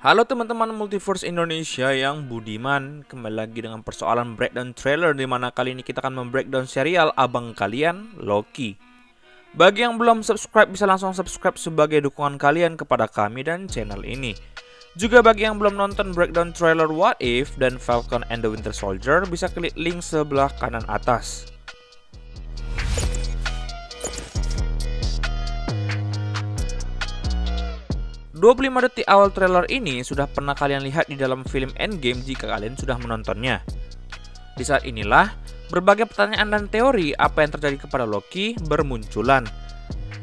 Halo teman-teman Multiverse Indonesia yang budiman, kembali lagi dengan persoalan breakdown trailer, di mana kali ini kita akan membreakdown serial abang kalian, Loki. Bagi yang belum subscribe, bisa langsung subscribe sebagai dukungan kalian kepada kami dan channel ini. Juga bagi yang belum nonton breakdown trailer What If dan Falcon and the Winter Soldier, bisa klik link sebelah kanan atas. 25 detik awal trailer ini sudah pernah kalian lihat di dalam film Endgame jika kalian sudah menontonnya. Di saat inilah, berbagai pertanyaan dan teori apa yang terjadi kepada Loki bermunculan.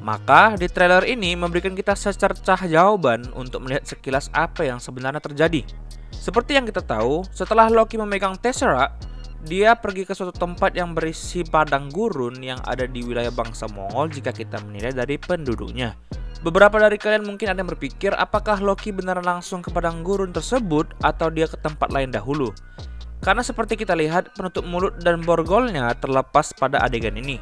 Maka, di trailer ini memberikan kita secercah jawaban untuk melihat sekilas apa yang sebenarnya terjadi. Seperti yang kita tahu, setelah Loki memegang Tesseract, dia pergi ke suatu tempat yang berisi padang gurun yang ada di wilayah bangsa Mongol jika kita menilai dari penduduknya. Beberapa dari kalian mungkin ada yang berpikir apakah Loki benar langsung ke padang gurun tersebut atau dia ke tempat lain dahulu. Karena seperti kita lihat, penutup mulut dan borgolnya terlepas pada adegan ini.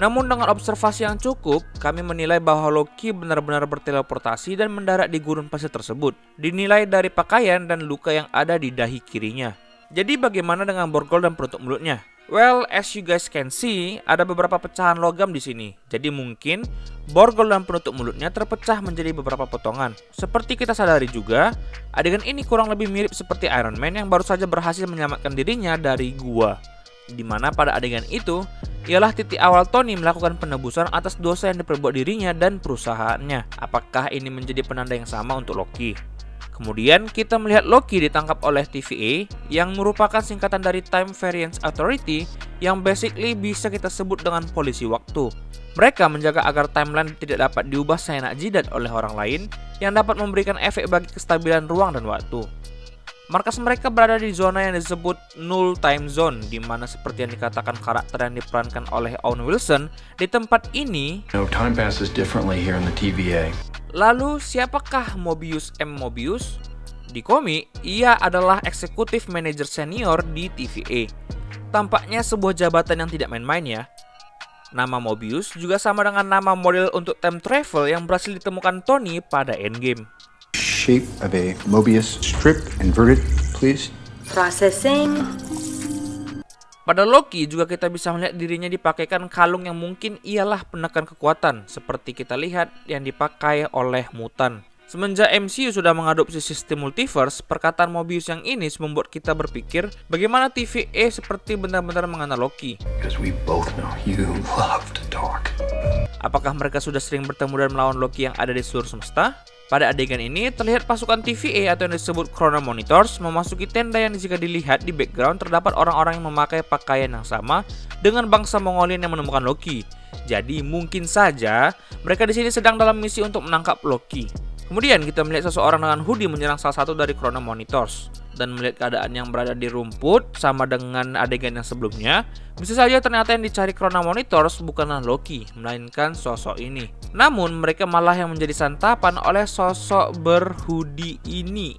Namun dengan observasi yang cukup, kami menilai bahwa Loki benar-benar berteleportasi dan mendarat di gurun pasir tersebut. Dinilai dari pakaian dan luka yang ada di dahi kirinya. Jadi bagaimana dengan borgol dan penutup mulutnya? Well, as you guys can see, ada beberapa pecahan logam di sini. Jadi mungkin borgol dan penutup mulutnya terpecah menjadi beberapa potongan. Seperti kita sadari juga, adegan ini kurang lebih mirip seperti Iron Man yang baru saja berhasil menyelamatkan dirinya dari gua. Dimana pada adegan itu, ialah titik awal Tony melakukan penebusan atas dosa yang diperbuat dirinya dan perusahaannya. Apakah ini menjadi penanda yang sama untuk Loki? Kemudian kita melihat Loki ditangkap oleh TVA yang merupakan singkatan dari Time Variance Authority yang basically bisa kita sebut dengan polisi waktu. Mereka menjaga agar timeline tidak dapat diubah seenak jidat oleh orang lain yang dapat memberikan efek bagi kestabilan ruang dan waktu. Markas mereka berada di zona yang disebut Null Time Zone, di mana seperti yang dikatakan karakter yang diperankan oleh Owen Wilson, di tempat ini No, time passes differently here in the TVA. Lalu siapakah Mobius M. Mobius? Di komik, ia adalah eksekutif manajer senior di TVA. Tampaknya sebuah jabatan yang tidak main-main ya. Nama Mobius juga sama dengan nama model untuk time travel yang berhasil ditemukan Tony pada Endgame. Shape of a Mobius strip inverted, please. Processing. Pada Loki juga kita bisa melihat dirinya dipakaikan kalung yang mungkin ialah penekan kekuatan, seperti kita lihat yang dipakai oleh mutan. Semenjak MCU sudah mengadopsi sistem multiverse, perkataan Mobius yang ini membuat kita berpikir bagaimana TVA seperti benar-benar mengenal Loki. Because we both know you love to talk. Apakah mereka sudah sering bertemu dan melawan Loki yang ada di seluruh semesta? Pada adegan ini terlihat pasukan TVA atau yang disebut Chrono Monitors memasuki tenda yang jika dilihat di background terdapat orang-orang yang memakai pakaian yang sama dengan bangsa Mongolian yang menemukan Loki. Jadi mungkin saja mereka di sini sedang dalam misi untuk menangkap Loki. Kemudian kita melihat seseorang dengan hoodie menyerang salah satu dari Chrono Monitors. Dan melihat keadaan yang berada di rumput sama dengan adegan yang sebelumnya, bisa saja ternyata yang dicari Chrono Monitors bukanlah Loki, melainkan sosok ini. Namun mereka malah yang menjadi santapan oleh sosok berhoodie ini.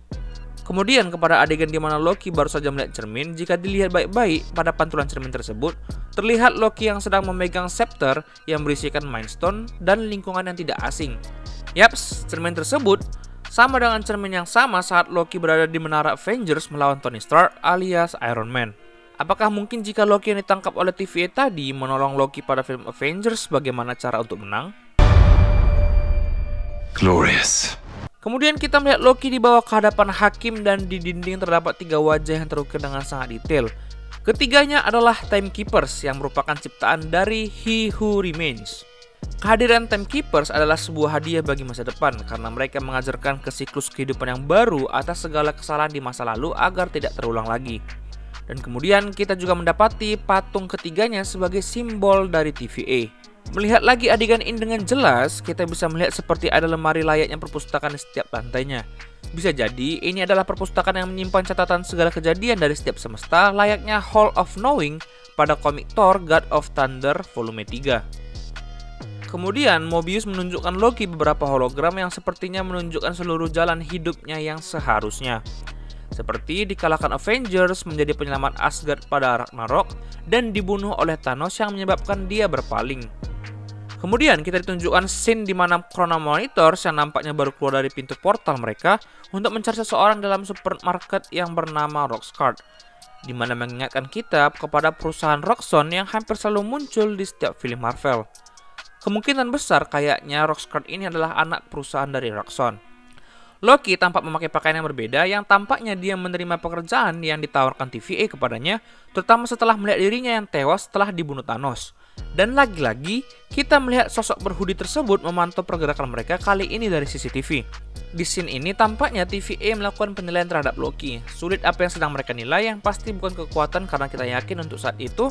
Kemudian kepada adegan di mana Loki baru saja melihat cermin, jika dilihat baik-baik pada pantulan cermin tersebut, terlihat Loki yang sedang memegang scepter yang berisikan Mind Stone dan lingkungan yang tidak asing. Yaps, cermin tersebut sama dengan cermin yang sama saat Loki berada di menara Avengers melawan Tony Stark alias Iron Man. Apakah mungkin jika Loki yang ditangkap oleh TVA tadi menolong Loki pada film Avengers bagaimana cara untuk menang? Glorious. Kemudian kita melihat Loki dibawa ke hadapan hakim dan di dinding terdapat 3 wajah yang terukir dengan sangat detail. Ketiganya adalah Timekeepers yang merupakan ciptaan dari He Who Remains. Kehadiran Timekeepers adalah sebuah hadiah bagi masa depan karena mereka mengajarkan ke siklus kehidupan yang baru atas segala kesalahan di masa lalu agar tidak terulang lagi. Dan kemudian kita juga mendapati patung ketiganya sebagai simbol dari TVA. Melihat lagi adegan ini dengan jelas, kita bisa melihat seperti ada lemari layaknya perpustakaan di setiap lantainya. Bisa jadi ini adalah perpustakaan yang menyimpan catatan segala kejadian dari setiap semesta layaknya Hall of Knowing pada komik Thor God of Thunder volume 3. Kemudian Mobius menunjukkan Loki beberapa hologram yang sepertinya menunjukkan seluruh jalan hidupnya yang seharusnya. Seperti dikalahkan Avengers, menjadi penyelamat Asgard pada Ragnarok, dan dibunuh oleh Thanos yang menyebabkan dia berpaling. Kemudian kita ditunjukkan scene di mana Chrono Monitors yang nampaknya baru keluar dari pintu portal mereka untuk mencari seseorang dalam supermarket yang bernama Roxxcart, di mana mengingatkan kita kepada perusahaan Roxxon yang hampir selalu muncul di setiap film Marvel. Kemungkinan besar kayaknya Roxxcart ini adalah anak perusahaan dari Roxxon. Loki tampak memakai pakaian yang berbeda yang tampaknya dia menerima pekerjaan yang ditawarkan TVA kepadanya, terutama setelah melihat dirinya yang tewas setelah dibunuh Thanos. Dan lagi-lagi, kita melihat sosok berhoodie tersebut memantau pergerakan mereka kali ini dari CCTV. Di scene ini tampaknya TVA melakukan penilaian terhadap Loki. Sulit apa yang sedang mereka nilai, yang pasti bukan kekuatan karena kita yakin untuk saat itu,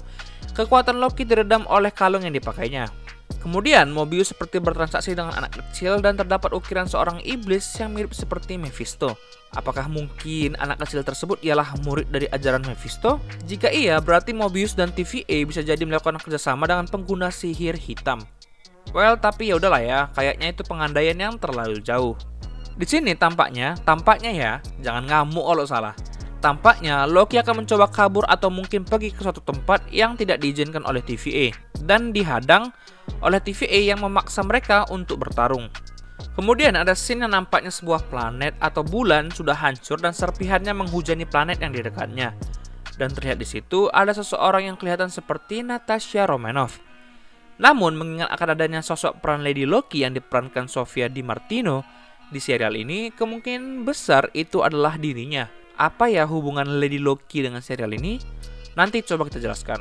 kekuatan Loki diredam oleh kalung yang dipakainya. Kemudian, Mobius seperti bertransaksi dengan anak kecil dan terdapat ukiran seorang iblis yang mirip seperti Mephisto. Apakah mungkin anak kecil tersebut ialah murid dari ajaran Mephisto? Jika iya, berarti Mobius dan TVA bisa jadi melakukan kerjasama dengan pengguna sihir hitam. Well, tapi ya udahlah ya, kayaknya itu pengandaian yang terlalu jauh. Di sini tampaknya ya, jangan ngamuk kalau salah. Tampaknya Loki akan mencoba kabur atau mungkin pergi ke suatu tempat yang tidak diizinkan oleh TVA dan dihadang oleh TVA yang memaksa mereka untuk bertarung. Kemudian ada scene yang nampaknya sebuah planet atau bulan sudah hancur dan serpihannya menghujani planet yang di dekatnya. Dan terlihat di situ ada seseorang yang kelihatan seperti Natasha Romanoff. Namun mengingat akan adanya sosok peran Lady Loki yang diperankan Sofia Di Martino di serial ini, kemungkinan besar itu adalah dirinya. Apa ya hubungan Lady Loki dengan serial ini? Nanti coba kita jelaskan.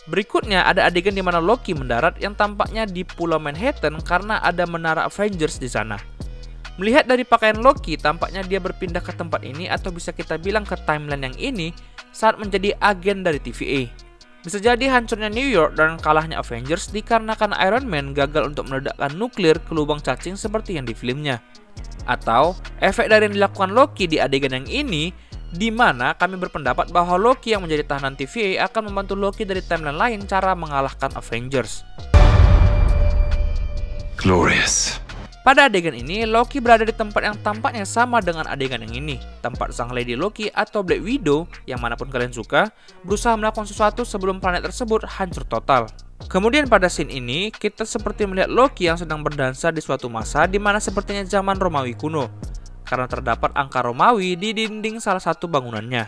Berikutnya ada adegan di mana Loki mendarat yang tampaknya di Pulau Manhattan karena ada menara Avengers di sana. Melihat dari pakaian Loki, tampaknya dia berpindah ke tempat ini atau bisa kita bilang ke timeline yang ini saat menjadi agen dari TVA. Bisa jadi hancurnya New York dan kalahnya Avengers dikarenakan Iron Man gagal untuk meledakkan nuklir ke lubang cacing seperti yang di filmnya. Atau efek dari yang dilakukan Loki di adegan yang ini, di mana kami berpendapat bahwa Loki yang menjadi tahanan TVA akan membantu Loki dari timeline lain cara mengalahkan Avengers. Glorious. Pada adegan ini, Loki berada di tempat yang tampaknya sama dengan adegan yang ini, tempat sang Lady Loki atau Black Widow, yang manapun kalian suka, berusaha melakukan sesuatu sebelum planet tersebut hancur total. Kemudian pada scene ini, kita seperti melihat Loki yang sedang berdansa di suatu masa di mana sepertinya zaman Romawi kuno, karena terdapat angka Romawi di dinding salah satu bangunannya.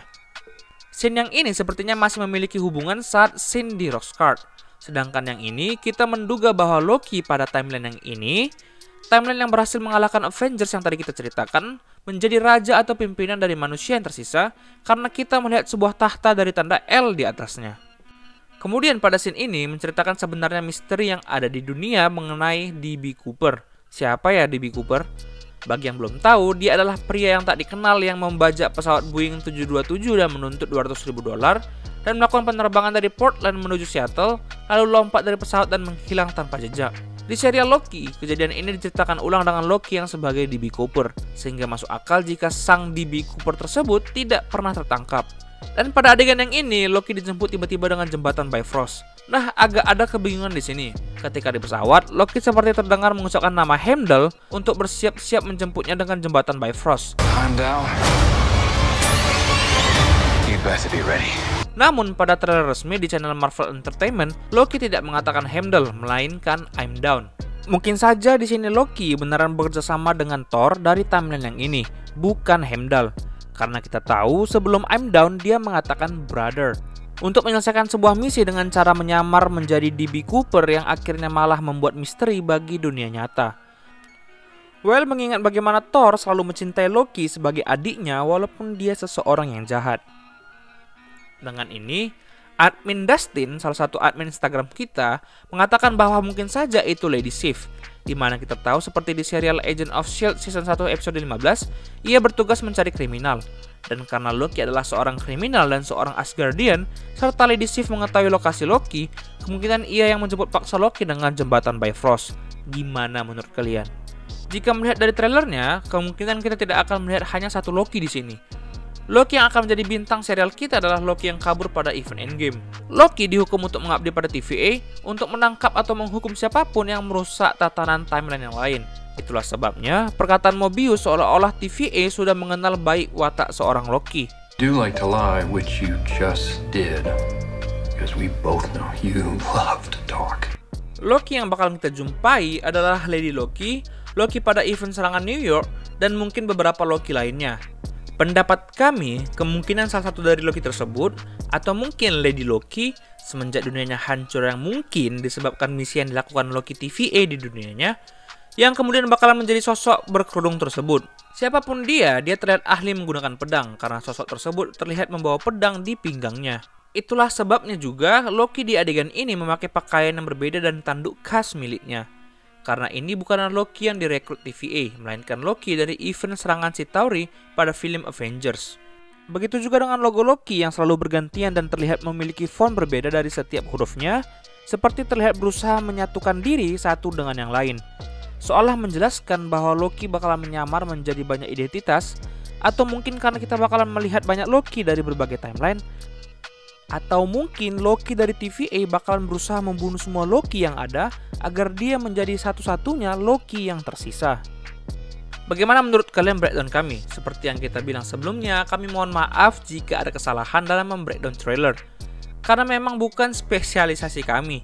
Scene yang ini sepertinya masih memiliki hubungan saat scene di Roxxcart. Sedangkan yang ini, kita menduga bahwa Loki pada timeline yang ini, timeline yang berhasil mengalahkan Avengers yang tadi kita ceritakan, menjadi raja atau pimpinan dari manusia yang tersisa, karena kita melihat sebuah tahta dari tanda L di atasnya. Kemudian pada scene ini menceritakan sebenarnya misteri yang ada di dunia mengenai D.B. Cooper. Siapa ya D.B. Cooper? Bagi yang belum tahu, dia adalah pria yang tak dikenal yang membajak pesawat Boeing 727 dan menuntut $200.000 dan melakukan penerbangan dari Portland menuju Seattle, lalu lompat dari pesawat dan menghilang tanpa jejak. Di serial Loki, kejadian ini diceritakan ulang dengan Loki yang sebagai D.B. Cooper, sehingga masuk akal jika sang D.B. Cooper tersebut tidak pernah tertangkap. Dan pada adegan yang ini, Loki dijemput tiba-tiba dengan jembatan Bifrost. Nah, agak ada kebingungan di sini. Ketika di pesawat, Loki seperti terdengar mengucapkan nama Heimdall untuk bersiap-siap menjemputnya dengan jembatan Bifrost. Namun, pada trailer resmi di channel Marvel Entertainment, Loki tidak mengatakan Heimdall, melainkan I'm down. Mungkin saja di sini Loki beneran bekerja sama dengan Thor dari timeline yang ini, bukan Heimdall. Karena kita tahu sebelum I'm down dia mengatakan brother. Untuk menyelesaikan sebuah misi dengan cara menyamar menjadi D.B. Cooper yang akhirnya malah membuat misteri bagi dunia nyata. Well, mengingat bagaimana Thor selalu mencintai Loki sebagai adiknya walaupun dia seseorang yang jahat. Dengan ini, admin Dustin, salah satu admin Instagram kita, mengatakan bahwa mungkin saja itu Lady Sif, di mana kita tahu seperti di serial Agent of S.H.I.E.L.D. season 1 episode 15, ia bertugas mencari kriminal. Dan karena Loki adalah seorang kriminal dan seorang Asgardian, serta Lady Sif mengetahui lokasi Loki, kemungkinan ia yang menjemput paksa Loki dengan jembatan Bifrost. Gimana menurut kalian? Jika melihat dari trailernya, kemungkinan kita tidak akan melihat hanya satu Loki di sini. Loki yang akan menjadi bintang serial kita adalah Loki yang kabur pada event Endgame. Loki dihukum untuk mengabdi pada TVA untuk menangkap atau menghukum siapapun yang merusak tatanan timeline yang lain. Itulah sebabnya perkataan Mobius seolah-olah TVA sudah mengenal baik watak seorang Loki. Do like to lie, which you just did, because we both know you love to talk. Loki yang bakalan kita jumpai adalah Lady Loki, Loki pada event serangan New York, dan mungkin beberapa Loki lainnya. Pendapat kami, kemungkinan salah satu dari Loki tersebut, atau mungkin Lady Loki, semenjak dunianya hancur yang mungkin disebabkan misi yang dilakukan Loki TVA di dunianya, yang kemudian bakalan menjadi sosok berkerudung tersebut. Siapapun dia terlihat ahli menggunakan pedang, karena sosok tersebut terlihat membawa pedang di pinggangnya. Itulah sebabnya juga Loki di adegan ini memakai pakaian yang berbeda dan tanduk khas miliknya. Karena ini bukanlah Loki yang direkrut TVA, melainkan Loki dari event serangan Chitauri pada film Avengers. Begitu juga dengan logo Loki yang selalu bergantian dan terlihat memiliki font berbeda dari setiap hurufnya, seperti terlihat berusaha menyatukan diri satu dengan yang lain. Seolah menjelaskan bahwa Loki bakalan menyamar menjadi banyak identitas, atau mungkin karena kita bakalan melihat banyak Loki dari berbagai timeline, atau mungkin Loki dari TVA bakalan berusaha membunuh semua Loki yang ada agar dia menjadi satu-satunya Loki yang tersisa. Bagaimana menurut kalian breakdown kami? Seperti yang kita bilang sebelumnya, kami mohon maaf jika ada kesalahan dalam membreakdown trailer, karena memang bukan spesialisasi kami.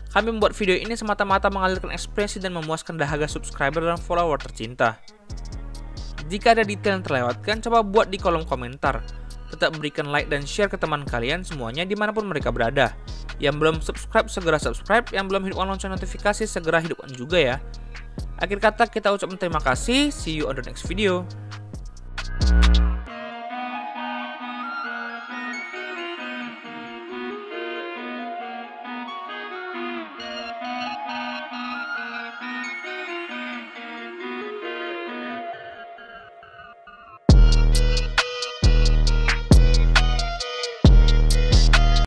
Kami membuat video ini semata-mata mengalirkan ekspresi dan memuaskan dahaga subscriber dan follower tercinta. Jika ada detail yang terlewatkan, coba buat di kolom komentar. Tetap berikan like dan share ke teman kalian semuanya dimanapun mereka berada. Yang belum subscribe, segera subscribe. Yang belum hidupkan lonceng notifikasi, segera hidupkan juga ya. Akhir kata kita ucapkan terima kasih. See you on the next video.